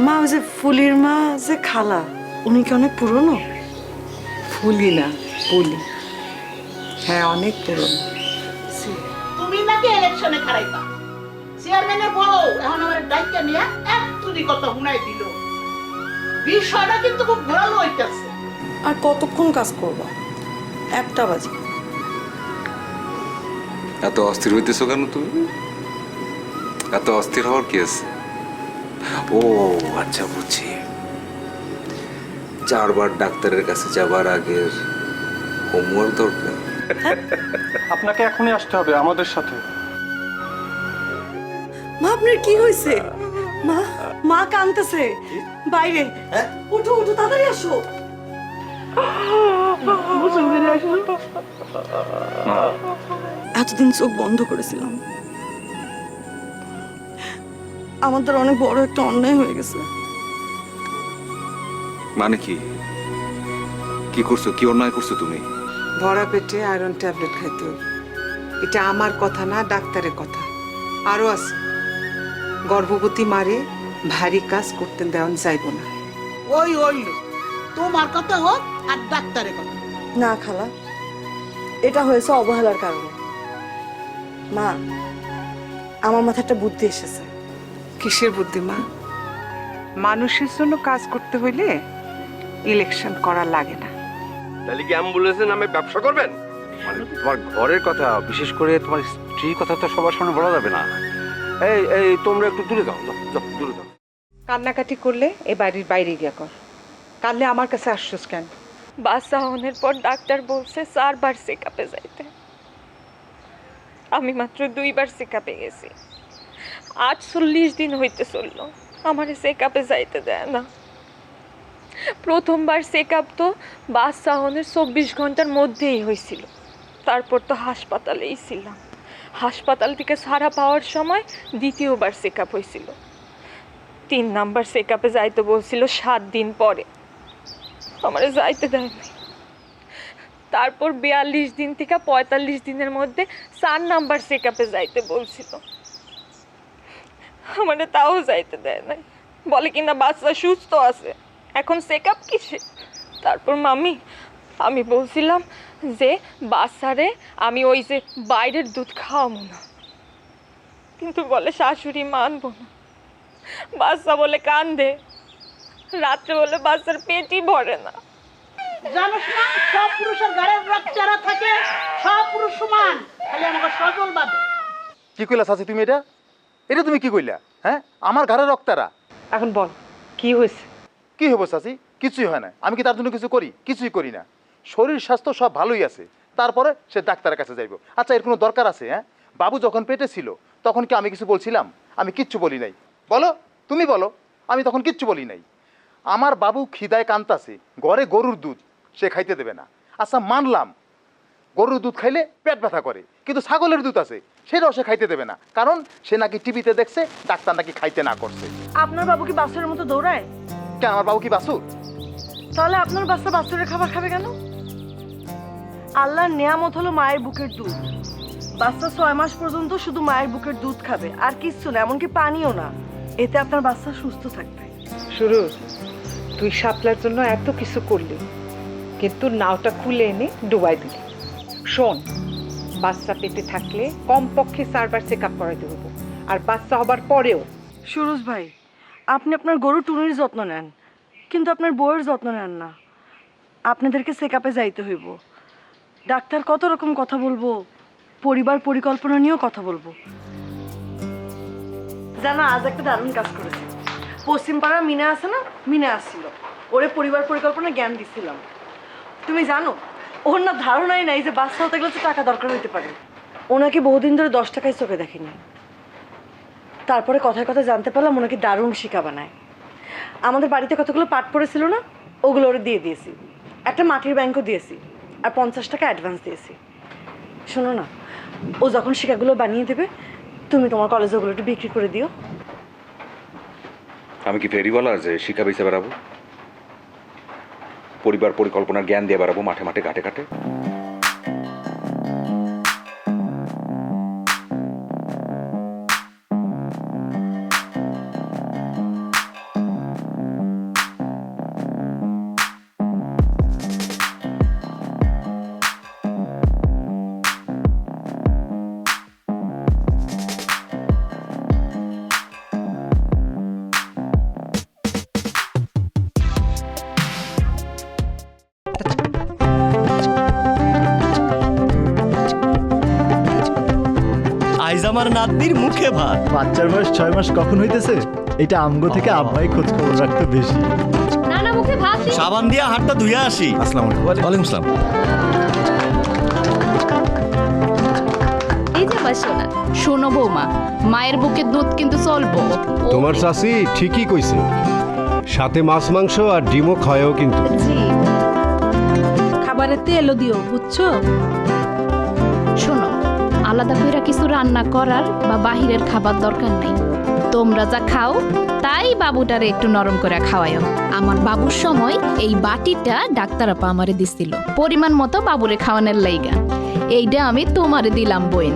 মা ওই যে ফুলির মা যে খালা উনি কি অনেক পুরনো? ফুলি না পুলি, হ্যাঁ অনেক পুরনো। তুমি নাকি ইলেকশনে খারাইবা, চেয়ারম্যানের বউ এখন আমার দায়িত্ব নিয়ে এক তুলি কথা শুনাই দিল। বিষয়টা কিন্তু খুব ঘোরালো হইতেছে। আর কতক্ষণ কাজ করবা? 1টা বাজে। এত অস্থির হইতেছো কেন তুমি? এত অস্থির হওয়ার কি আছে? ও আচ্ছা, বুঝছি। 4বার ডাক্তারের কাছে যাবার আগের হোমওয়ার্ক দরকার। আপনাকে এখনই আসতে হবে আমাদের সাথে। মা আপনার কি হয়েছে? মা মা কাঁদতেছে বাইরে। উঠো উঠো তাড়াতাড়ি আসো। এতদিন চোখ বন্ধ করেছিলাম, আমাদের অনেক বড় একটা অন্যায় হয়ে গেছে। মানে কি? কি করছো? কি অন্যায় করছো তুমি? ভরা পেটে আয়রন ট্যাবলেট খাইতে হবে। এটা আমার কথা না, ডাক্তারের কথা। আরো আছে, গর্ভবতী মারে ভারী কাজ করতে দেওয়ান যাইব না। ওই হইল তোমার কথা হোক আর ডাক্তারের কথা। না খালা, এটা হয়েছে অবহেলার কারণে। মা, আমার মাথায় একটা বুদ্ধি এসেছে। কিসের বুদ্ধিমা? মানুষের জন্য কাজ করতে হইলে ইলেকশন করা লাগে না। তাহলে কি অ্যাম্বুলেন্সের নামে ব্যবসা করবেন? মানে তোমার ঘরের কথা, বিশেষ করে তোমার স্ত্রীর কথা তো সবার সামনে বলা যাবে না। এই এই তোমরা একটু দূরে যাও, দূরে যাও। কান্নাকাটি করলে এ বাড়ির বাইরে গিয়া কর। কাঁদলে আমার কাছে আসছিস কেন? বাচ্চা হওয়ার পর ডাক্তার বলছে 4বার চেকআপে যাইতে। আমি মাত্র 2বার চেকআপে গেছি। 48 দিন হইতে চললো আমার চেকআপে যাইতে দেয় না। প্রথমবার চেকআপ তো বাচ্চা হওয়ার 24 ঘন্টার মধ্যেই হয়েছিল। তারপর তো হাসপাতালেই ছিলাম। হাসপাতাল থেকে ছাড়া পাওয়ার সময় দ্বিতীয়বার চেকআপ হয়েছিল। 3 নাম্বার চেকআপে যাইতে বলছিল 7 দিন পরে, আমারে যাইতে দেয়নি। তারপর 42 দিন থেকে 45 দিনের মধ্যে 4 নাম্বার চেকআপে যাইতে বলছিল, আমারে তাও যাইতে দেয় নাই। বলে কিনা বাচ্চা সুস্থ আছে, এখন চেকআপ কিসে? তারপর মামি আমি বলছিলাম যে বাচ্চারে আমি ওই যে বাইরের দুধ খাওয়াবো না, কিন্তু বলে শাশুড়ি মানবো না। বাচ্চা বলে কান্দে, রাত্রে বলে বাচ্চার পেটই ভরে না। জানোস না সব পুরুষের গাড়ির রক্তারা থাকে, সব পুরুষ সমান, খালি আমাকে সজল বাদে। কি কইলা চাচি তুমি? এটা এটা তুমি কি কইলা? হ্যাঁ, আমার ঘরে রক্তারা। এখন বল কি হয়েছে? কি হবো চাচি? কিছুই হয় না। আমি কি তার জন্য কিছু করি? কিছুই করি না। শরীর স্বাস্থ্য সব ভালোই আছে, তারপরে সে ডাক্তারের কাছে যাইব। আচ্ছা, এর কোনো দরকার আছে? হ্যাঁ, বাবু যখন পেটে ছিল তখন কি আমি কিছু বলছিলাম? আমি কিচ্ছু বলি নাই। বলো, তুমি বলো। আমি তখন কিচ্ছু বলি নাই। আমার বাবু খিদায় কান্তাছে, ঘরে গরুর দুধ সে খাইতে দেবে না। আচ্ছা মানলাম, গরুর দুধ খাইলে পেট ব্যথা করে, কিন্তু ছাগলের দুধ আছে সেটাও সে খাইতে দেবে না, কারণ সে নাকি টিভিতে দেখছে ডাক্তার নাকি খাইতে না করছে। আপনার বাবু কি বাছুরের মতো দৌড়ায়? কেন, আমার বাবু কি বাসুর? তাহলে আপনার বাচ্চা বাছুরের খাবার খাবে কেন? আল্লাহর নেয়ামত হলো মায়ের বুকের দুধ। বাচ্চা 6 মাস পর্যন্ত শুধু মায়ের বুকের দুধ খাবে, আর কিচ্ছু না, এমনকি পানিও না। এতে আপনার বাচ্চা সুস্থ থাকবে। শুরু, তুই শাপলার জন্য এত কিছু করলি, কিন্তু নাওটা খুলে এনে ডুবাই দিলি। শোন, বাচ্চা পেটে থাকলে কমপক্ষে 4বার চেকআপ করাইতে হবো, আর বাচ্চা হবার পরেও। সুরজ ভাই, আপনি আপনার গরু টুনির যত্ন নেন, কিন্তু আপনার বউয়ের যত্ন নেন না। আপনাদেরকে চেকআপে যাইতে হইব। ডাক্তার কত রকম কথা বলবো, পরিবার পরিকল্পনা নিয়েও কথা বলবো। জানো, আজ একটা দারুণ কাজ করেছে। পশ্চিম পাড়ার মিনা আছে না, মিনা আসছিল, ওরে পরিবার পরিকল্পনা জ্ঞান দিচ্ছিলাম। তুমি জানো, ওর না ধারণাই নাই যে বাচ্চা হতে গেলে তো টাকা দরকার হইতে পারে। ওনাকে বহুদিন ধরে 10 টাকায় চোখে দেখেনি। তারপরে কথায় কথা জানতে পারলাম ওনাকে দারুণ শিকা বানায়। আমাদের বাড়িতে কতগুলো পাট পড়েছিল না, ওগুলো ওরে দিয়ে দিয়েছি। একটা মাটির ব্যাংকও দিয়েছি, আর 50 টাকা অ্যাডভান্স দিয়েছি। শোনো না, ও যখন শিকাগুলো বানিয়ে দেবে, তুমি তোমার কলেজে ওগুলো একটু বিক্রি করে দিও। আমি কি ফেরিওয়ালা যে শিক্ষা বেঁচে বেড়াবো? পরিবার পরিকল্পনার জ্ঞান দিয়ে বেড়াবো মাঠে মাঠে ঘাটে ঘাটে? আইজ আমার নাতনির মুখে ভাত। বাচ্চার বয়স 6 মাস কখন হইতেছে এটা আমগো থেকে আব্বাই খোঁজ খবর রাখতে বেশি। নানা মুখে ভাত দিন। সাবান দিয়া হাতটা ধুইয়া আসি। আসসালামু আলাইকুম। ওয়ালাইকুম আসসালাম। এই যে আমার সোনা, শোনো বৌমা, মায়ের বুকের দুধ কিন্তু চলবো। তোমার চাচি ঠিকই কইছে, সাথে মাছ মাংস আর ডিমও খায়ও কিন্তু। জি, খাবারের তেলও দিও, বুঝছো? শোনো, আলাদা কইরা কিছু রান্না করার বা বাহিরের খাবার দরকার নেই। তোমরা যা খাও তাই বাবুটারে একটু নরম করে খাওয়ায়ও। আমার বাবুর সময় এই বাটিটা ডাক্তার আপা আমারে দিছিল পরিমাণ মতো বাবুরে খাওয়ানোর লাইগা। এইটা আমি তোমারে দিলাম বইন।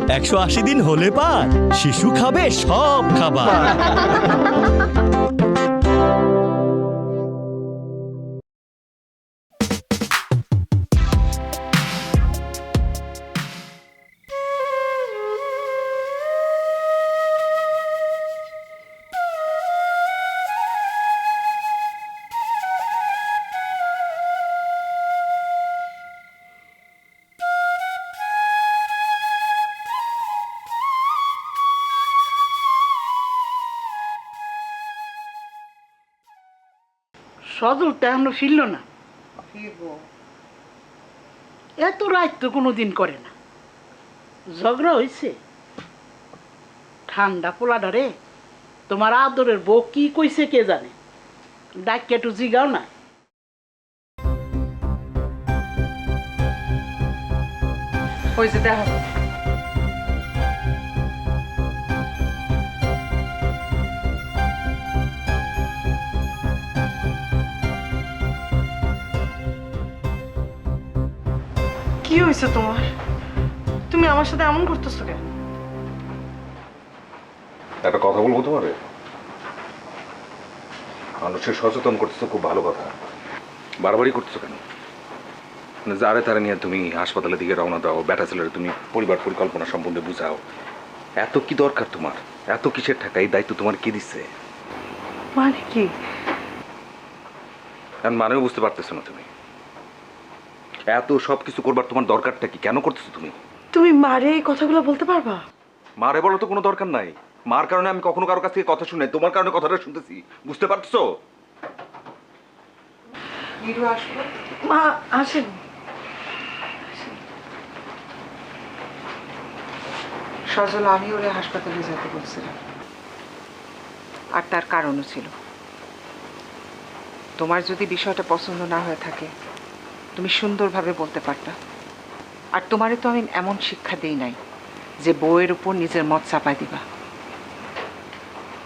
180 দিন হলে পার শিশু খাবে সব খাবার। সজলটা এখনো ফিরল না। এত রাত তো কোনোদিন করে না। ঝগড়া হয়েছে? ঠান্ডা পোলাডা রে, তোমার আদরের বউ কি কইছে কে জানে। ডাক্কে একটু জিগাও না। হয়েছে দেখো। কি হয়েছে তোমার? তুমি আমার সাথে এমন করতেছো কেন? একটা কথা বলবো তোমারে, মানুষের সচেতন করতেছো, খুব ভালো কথা। বারবারই করতেছো কেন? যারে তারা নিয়ে তুমি হাসপাতালের দিকে রওনা দাও, বেটা ছেলের তুমি পরিবার পরিকল্পনা সম্বন্ধে বুঝাও। এত কি দরকার তোমার? এত কিসের টাকা? এই দায়িত্ব তোমার কি দিচ্ছে? মানে কি? মানেও বুঝতে পারতেছো না তুমি? এত সব কিছু করবার তোমার দরকারটা কি? কেন করতেছো তুমি? তুমি মারে এই কথাগুলো বলতে পারবা? মারে বলো তো কোনো দরকার নাই। মার কারণে আমি কখনো কারো কাছ থেকে কথা শুনে, তোমার কারণে কথাটা শুনতেছি। বুঝতে পারছো? মা আসেন। সজল, আমি ওরে হাসপাতালে যেতে বলছিলাম, আর তার কারণও ছিল। তোমার যদি বিষয়টা পছন্দ না হয়ে থাকে তুমি সুন্দরভাবে বলতে পারতা। আর তোমারে তো আমি এমন শিক্ষা দেই নাই যে বউয়ের উপর নিজের মত চাপাই দিবা।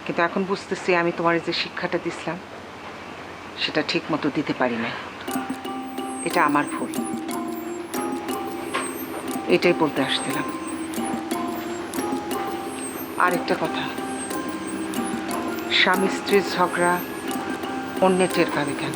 কিন্তু এখন বুঝতেছি আমি তোমার যে শিক্ষাটা দিছিলাম সেটা ঠিক মতো দিতে পারি নাই। এটা আমার ভুল। এটাই বলতে আসছিলাম। আরেকটা কথা, স্বামী স্ত্রীর ঝগড়া অন্যের টের পাবে কেন?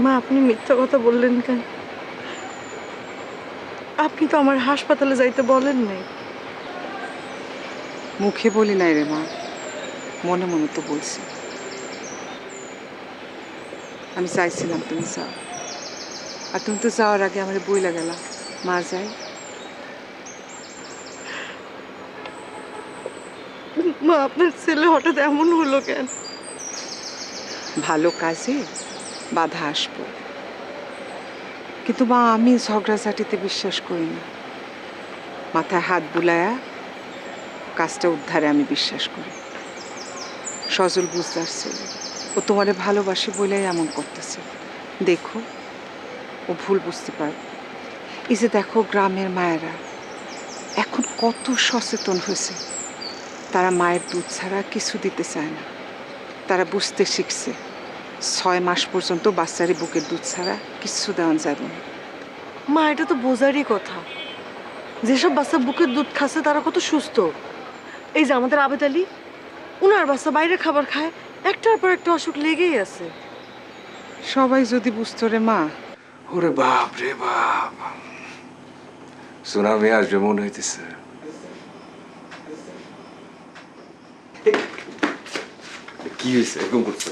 মা, আপনি মিথ্যা কথা বললেন কেন? আপনি তো আমার হাসপাতালে যাইতে বলেন নাই। মুখে বলি নাই রে মা, মনে মনে তো বলছি। আমি চাইছিলাম তুমি যাও, আর তুমি তো যাওয়ার আগে আমার বইলা গেলা মা যাই। মা, আপনার ছেলে হঠাৎ এমন হলো কেন? ভালো কাজে বাধা আসবো, কিন্তু মা আমি ঝগড়াঝাটিতে বিশ্বাস করি না। মাথায় হাত বুলায়া কাজটা উদ্ধারে আমি বিশ্বাস করি। সজল বুঝদার ছেলে, ও তোমারে ভালোবাসে বলেই এমন করতেছে। দেখো ও ভুল বুঝতে পারবে। এই যে দেখো গ্রামের মায়েরা এখন কত সচেতন হয়েছে। তারা মায়ের দুধ ছাড়া কিছু দিতে চায় না। তারা বুঝতে শিখছে 6 মাস পর্যন্ত বাচ্চারই বুকের দুধ ছাড়া কিছু দেওয়া যাবে না। মা, এটা তো বোঝারই কথা। যেসব বাচ্চা বুকের দুধ খাচ্ছে তারা কত সুস্থ। এই যে আমাদের আবেদ আলী, উনার বাচ্চা বাইরের খাবার খায়, একটার পর একটা অসুখ লেগেই আছে। সবাই যদি বুঝতো রে মা। ওরে বাপ রে বাপ, সুনামি আসবে মনে হইতেছে। কি হয়েছে এরকম করছো?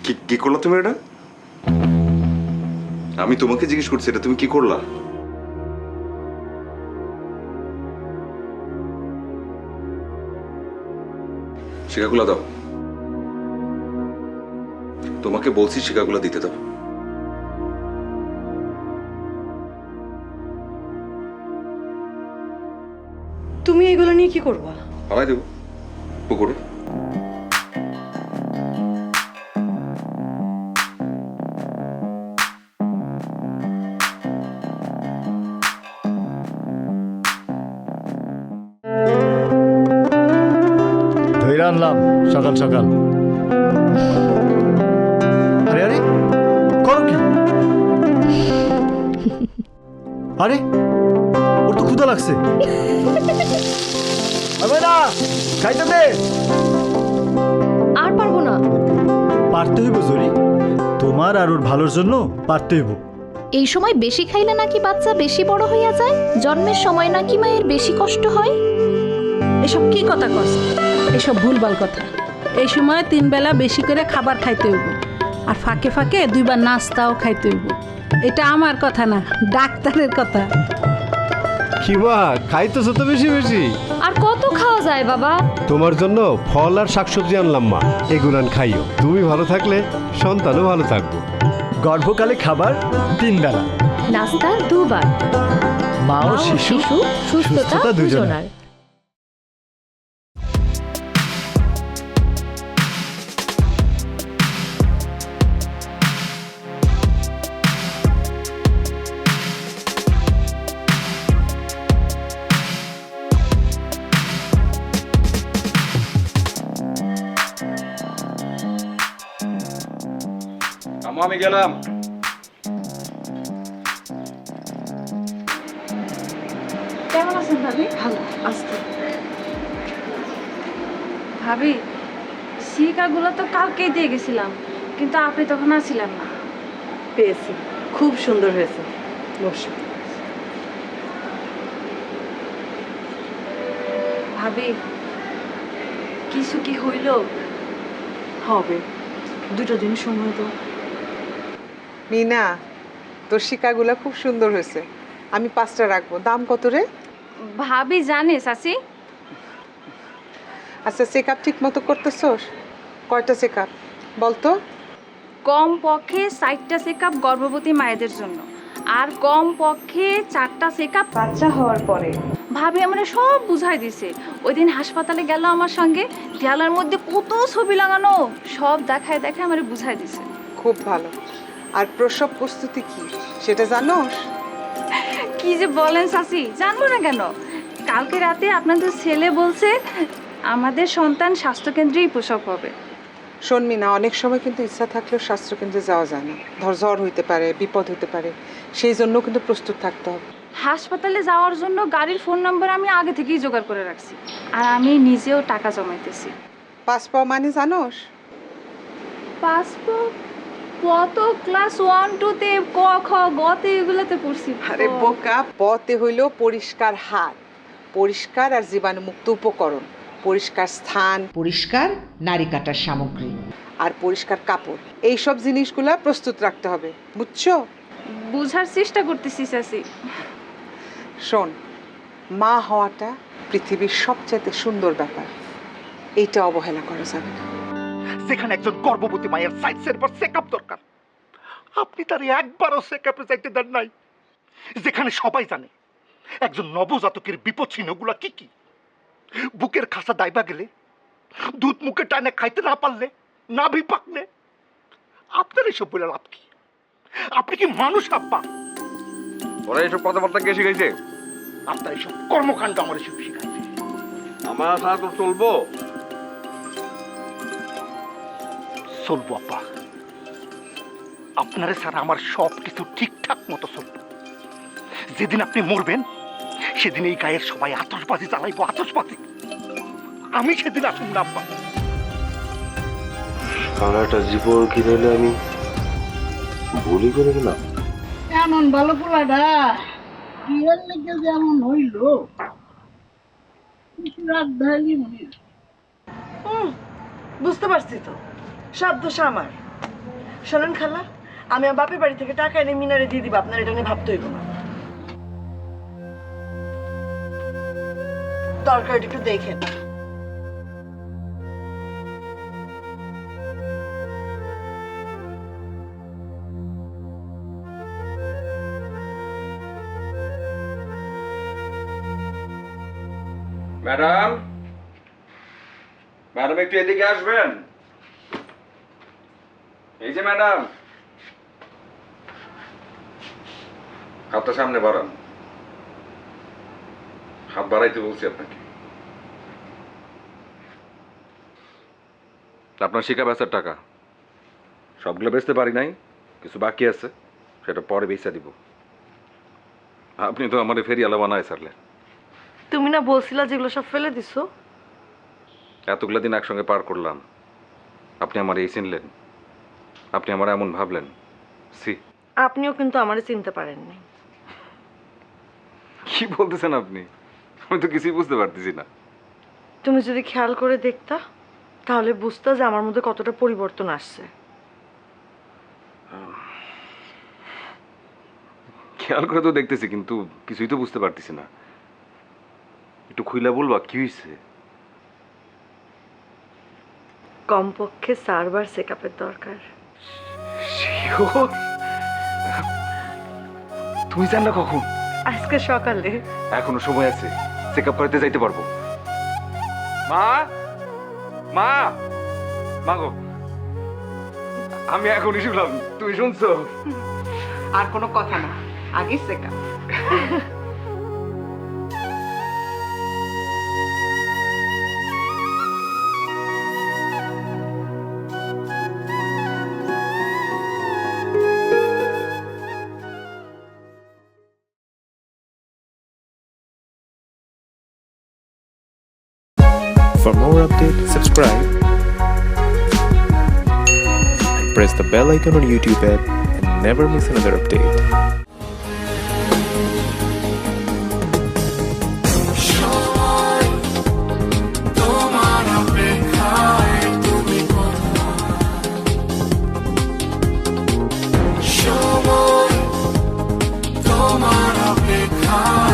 কি কি করলা তুমি এটা? আমি তোমাকে জিজ্ঞেস করছি এটা তুমি কি করলা? শিকাগুলা দাও। তোমাকে বলছি শিকাগুলা দিতে দাও। তুমি এগুলো নিয়ে কি করবা? হারাই দেবো পুকুরে। ধরে আনলাম সকাল সকাল। আরে আরে করো কি? আরে ওর তো ক্ষুধা লাগছে। আবে না খাইতে দে। আর পারবো না। পারতে হইব জরি, তোমার আর ওর ভালোর জন্য পারতে হইব। এই সময় বেশি খাইলে নাকি বাচ্চা বেশি বড় হইয়া যায়, জন্মের সময় নাকি মায়ের বেশি কষ্ট হয়। এসব কি কথা কস? এসব ভুলভাল কথা। এই সময় 3 বেলা বেশি করে খাবার খাইতে হইব, আর ফাঁকে ফাঁকে 2 বার নাস্তাও খাইতে হইব। এটা আমার কথা না, ডাক্তারের কথা। কি মা খাইতেছো তো বেশি বেশি। আর কত খাওয়া যায় বাবা? তোমার জন্য ফল আর শাকসবজি আনলাম মা, এগুলান খাইও। তুমি ভালো থাকলে সন্তানও ভালো থাকবো। গর্ভকালে খাবার 3 বেলা, নাস্তা 2 বার। মা ও শিশু সুস্থতা দুজনার। আমি গেলাম। কেমন আছেন ভাবি? ভালো আসতে। ভাবি, শিকাগুলো তো কালকেই দিয়ে গেছিলাম, কিন্তু আপনি তখন আসছিলেন না। পেয়েছি, খুব সুন্দর হয়েছে। বসো। ভাবি, কিছু কি হইল? হবে, 2 দিন সময় দাও। মিনা, তোর শিকাগুলা খুব সুন্দর হয়েছে। আমি 5টা রাখবো। দাম কত রে? ভাবি জানে চাচি? আচ্ছা, চেক আপ ঠিক মতো করতেছস? কয়টা চেক আপ বলতো? কম পক্ষে 4টা চেক আপ গর্ভবতী মায়েদের জন্য, আর কম পক্ষে 4টা চেক আপ বাচ্চা হওয়ার পরে। ভাবি আমরা সব বুঝাই দিছে। ওই দিন হাসপাতালে গেল আমার সঙ্গে, দেয়ালের মধ্যে কত ছবি লাগানো, সব দেখায় দেখায় আমার বুঝাই দিছে। খুব ভালো। আর প্রসব প্রস্তুতি কি সেটা জানোস? কি যে বলেন চাচি, জানবো না কেন? কালকে রাতে আপনাদের ছেলে বলছে আমাদের সন্তান স্বাস্থ্যকেন্দ্রেই প্রসব হবে। শোন মিনা, অনেক সময় কিন্তু ইচ্ছা থাকলেও স্বাস্থ্যকেন্দ্রে যাওয়া যায় না। ধর জ্বর হইতে পারে, বিপদ হইতে পারে, সেই জন্য কিন্তু প্রস্তুত থাকতে হবে। হাসপাতালে যাওয়ার জন্য গাড়ির ফোন নাম্বার আমি আগে থেকেই জোগাড় করে রাখছি, আর আমি নিজেও টাকা জমাইতেছি। পাসপাও মানে জানোস? পাসপোর্ট কত ক্লাস 1 2 তে, ক খ গ তে এগুলোতে পড়ছি। আরে বোকা, পথে হইল পরিষ্কার হাত, পরিষ্কার আর জীবাণুমুক্ত উপকরণ, পরিষ্কার স্থান, পরিষ্কার নারী কাটার সামগ্রী, আর পরিষ্কার কাপড়। এই সব জিনিসগুলা প্রস্তুত রাখতে হবে, বুঝছো? বুঝার চেষ্টা করতেছি চাচি। শোন, মা হওয়াটা পৃথিবীর সবচেয়ে সুন্দর ব্যাপার, এইটা অবহেলা করা যাবে না। যেখানে একজন গর্ভবতী মায়ের 6 পর চেকআপ দরকার, আপনি তার একবারও চেকআপে যাইতে দেন নাই। যেখানে সবাই জানে একজন নবজাতকের বিপদ চিহ্নগুলো কি কি, বুকের খাসা দাইবা গেলে, দুধ মুখে টানে খাইতে না পারলে, নাভি পাকলে, আপনার এসব বলে লাভ কি? আপনি কি মানুষ আব্বা? ওরা এইসব কথাবার্তা কে শিখাইছে? আপনার এইসব কর্মকাণ্ড আমার এসব শিখাইছে। আমার সাথে তো চলবো। চলবো আব্বা, আপনারে স্যার আমার সব কিছু ঠিকঠাক মতো চলবো। যেদিন আপনি মরবেন সেদিন এই গায়ের সবাই আতশবাজি জ্বালাইবো, আতশবাজি। আমি সেদিন আসুন না আব্বা। সারাটা জীবন কি রইলে আমি ভুলই করে গেলাম। এমন ভালো পোলাটা বিয়ের লেগে যেমন হইল, রাত ঢালি মুনির। বুঝতে পারছি তো, সব দোষ আমার। শোনেন খালা, আমি আমার বাপের বাড়ি থেকে টাকা এনে মিনারে দিয়ে দিব, আপনার এটা নিয়ে ভাবতে হইব না। তরকারিটা একটু দেখেন। ম্যাডাম, ম্যাডাম একটু এদিকে আসবেন। এই যে ম্যাডাম, হাতটা সামনে বাড়ান। হাত বাড়াইতে বলছি আপনাকে। আপনার শিখা বেচার টাকা সবগুলো বেচতে পারি নাই, কিছু বাকি আছে, সেটা পরে বেচা দিব। আপনি তো আমার ফেরিয়ালা বানায় ছাড়লেন। তুমি না বলছিলা যেগুলো সব ফেলে দিছো? এতগুলো দিন একসঙ্গে পার করলাম, আপনি আমার এই চিনলেন, আপনি আমার এমন ভাবলেন। সি, আপনিও কিন্তু আমারে চিনতে পারেননি। কি বলতেছেন আপনি? আমি তো কিছুই বুঝতে পারতেছি না। তুমি যদি খেয়াল করে দেখতা তাহলে বুঝতা যে আমার মধ্যে কতটা পরিবর্তন আসছে। খেয়াল করে তো দেখতেছি, কিন্তু কিছুই তো বুঝতে পারতেছি না। একটু খুইলা বলবা কি হয়েছে? কমপক্ষে 4 বার চেকআপের দরকার। তুমি জান না কখন? আজকে সকালে। এখনো সময় আছে, চেক আপ করতে যাইতে পারবো। মা, মা, মা গো, আমি এখনই শুনলাম, তুমি শুনছো? আর কোনো কথা না, আগে checkup. For more updates, subscribe and press the bell icon on YouTube app and never miss another update. তোমার অপেক্ষায়